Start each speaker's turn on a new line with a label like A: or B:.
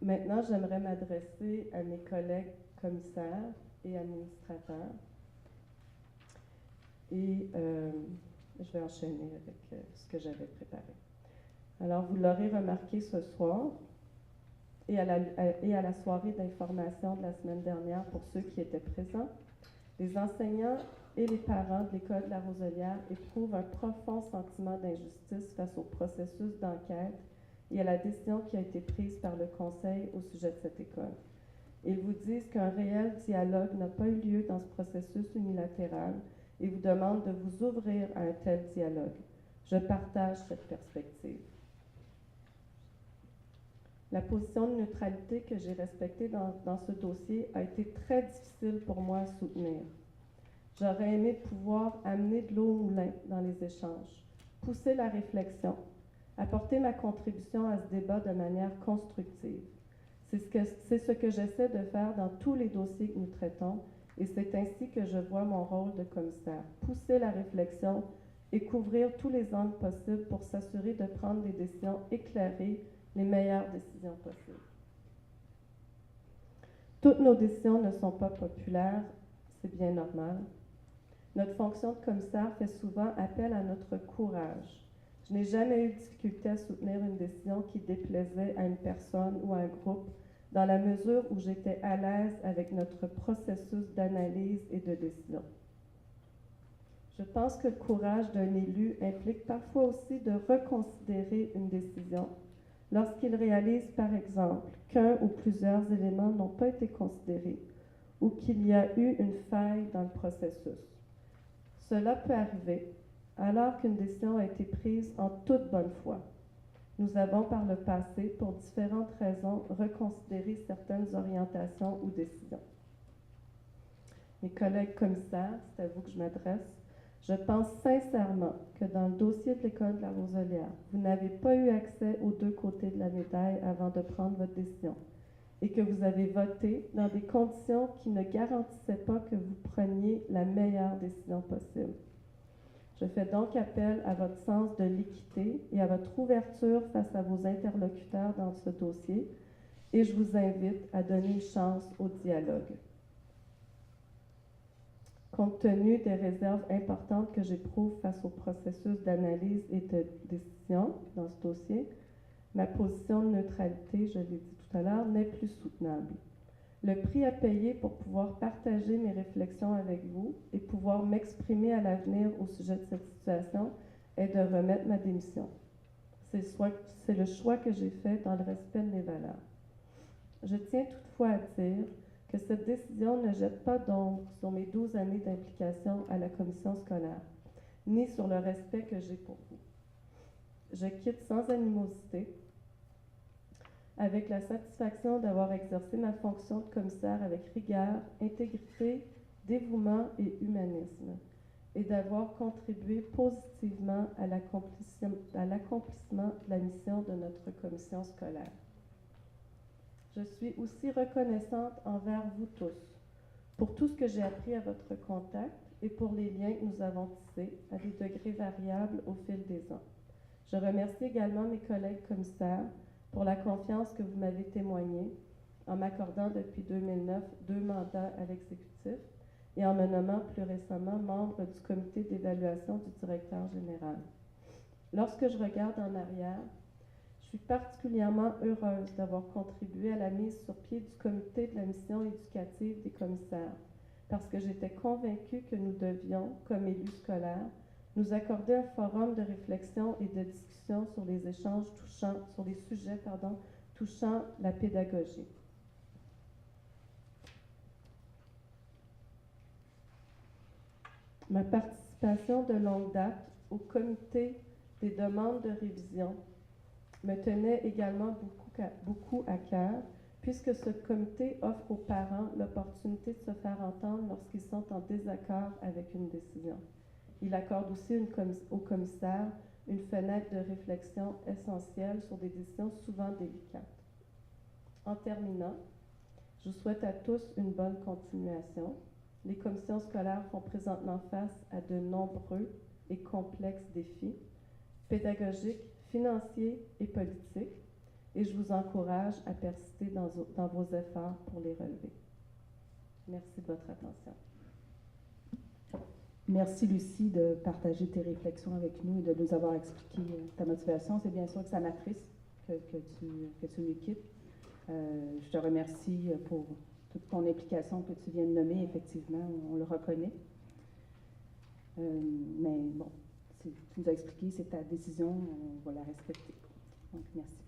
A: Maintenant, j'aimerais m'adresser à mes collègues commissaires et administrateurs. Et je vais enchaîner avec ce que j'avais préparé. Alors, vous l'aurez remarqué ce soir et à la soirée d'information de la semaine dernière pour ceux qui étaient présents, les enseignants et les parents de l'École de la Roselière éprouvent un profond sentiment d'injustice face au processus d'enquête et à la décision qui a été prise par le Conseil au sujet de cette école. Ils vous disent qu'un réel dialogue n'a pas eu lieu dans ce processus unilatéral et vous demandent de vous ouvrir à un tel dialogue. Je partage cette perspective. La position de neutralité que j'ai respectée dans ce dossier a été très difficile pour moi à soutenir. J'aurais aimé pouvoir amener de l'eau au moulin dans les échanges, pousser la réflexion, apporter ma contribution à ce débat de manière constructive. C'est ce que j'essaie de faire dans tous les dossiers que nous traitons, et c'est ainsi que je vois mon rôle de commissaire. Pousser la réflexion et couvrir tous les angles possibles pour s'assurer de prendre des décisions éclairées, les meilleures décisions possibles. Toutes nos décisions ne sont pas populaires, c'est bien normal. Notre fonction de commissaire fait souvent appel à notre courage. Je n'ai jamais eu de difficulté à soutenir une décision qui déplaisait à une personne ou à un groupe, dans la mesure où j'étais à l'aise avec notre processus d'analyse et de décision. Je pense que le courage d'un élu implique parfois aussi de reconsidérer une décision lorsqu'il réalise, par exemple, qu'un ou plusieurs éléments n'ont pas été considérés ou qu'il y a eu une faille dans le processus. Cela peut arriver alors qu'une décision a été prise en toute bonne foi. Nous avons par le passé, pour différentes raisons, reconsidéré certaines orientations ou décisions. Mes collègues commissaires, c'est à vous que je m'adresse, je pense sincèrement que dans le dossier de l'École de la Roselière, vous n'avez pas eu accès aux deux côtés de la médaille avant de prendre votre décision et que vous avez voté dans des conditions qui ne garantissaient pas que vous preniez la meilleure décision possible. Je fais donc appel à votre sens de l'équité et à votre ouverture face à vos interlocuteurs dans ce dossier et je vous invite à donner une chance au dialogue. Compte tenu des réserves importantes que j'éprouve face au processus d'analyse et de décision dans ce dossier, ma position de neutralité, je l'ai dit tout à l'heure, n'est plus soutenable. Le prix à payer pour pouvoir partager mes réflexions avec vous et pouvoir m'exprimer à l'avenir au sujet de cette situation est de remettre ma démission. C'est le choix que j'ai fait dans le respect de mes valeurs. Je tiens toutefois à dire que cette décision ne jette pas d'ombre sur mes 12 années d'implication à la commission scolaire, ni sur le respect que j'ai pour vous. Je quitte sans animosité, avec la satisfaction d'avoir exercé ma fonction de commissaire avec rigueur, intégrité, dévouement et humanisme, et d'avoir contribué positivement à l'accomplissement de la mission de notre commission scolaire. Je suis aussi reconnaissante envers vous tous pour tout ce que j'ai appris à votre contact et pour les liens que nous avons tissés à des degrés variables au fil des ans. Je remercie également mes collègues commissaires pour la confiance que vous m'avez témoignée en m'accordant depuis 2009 2 mandats à l'exécutif et en me nommant plus récemment membre du comité d'évaluation du directeur général. Lorsque je regarde en arrière, je suis particulièrement heureuse d'avoir contribué à la mise sur pied du comité de la mission éducative des commissaires, parce que j'étais convaincue que nous devions, comme élus scolaires, nous accorder un forum de réflexion et de discussion sur les échanges sur les sujets touchant la pédagogie. Ma participation de longue date au comité des demandes de révision me tenait également beaucoup à cœur, puisque ce comité offre aux parents l'opportunité de se faire entendre lorsqu'ils sont en désaccord avec une décision. Il accorde aussi au commissaire une fenêtre de réflexion essentielle sur des décisions souvent délicates. En terminant, je vous souhaite à tous une bonne continuation. Les commissions scolaires font présentement face à de nombreux et complexes défis pédagogiques, financiers et politiques, et je vous encourage à persister dans vos efforts pour les relever. Merci de votre attention.
B: Merci, Lucie, de partager tes réflexions avec nous et de nous avoir expliqué ta motivation. C'est bien sûr que ça m'attriste que tu nous quittes. Je te remercie pour toute ton implication que tu viens de nommer. Effectivement, on le reconnaît. Mais bon, tu nous as expliqué, c'est ta décision, on va la respecter. Donc, merci.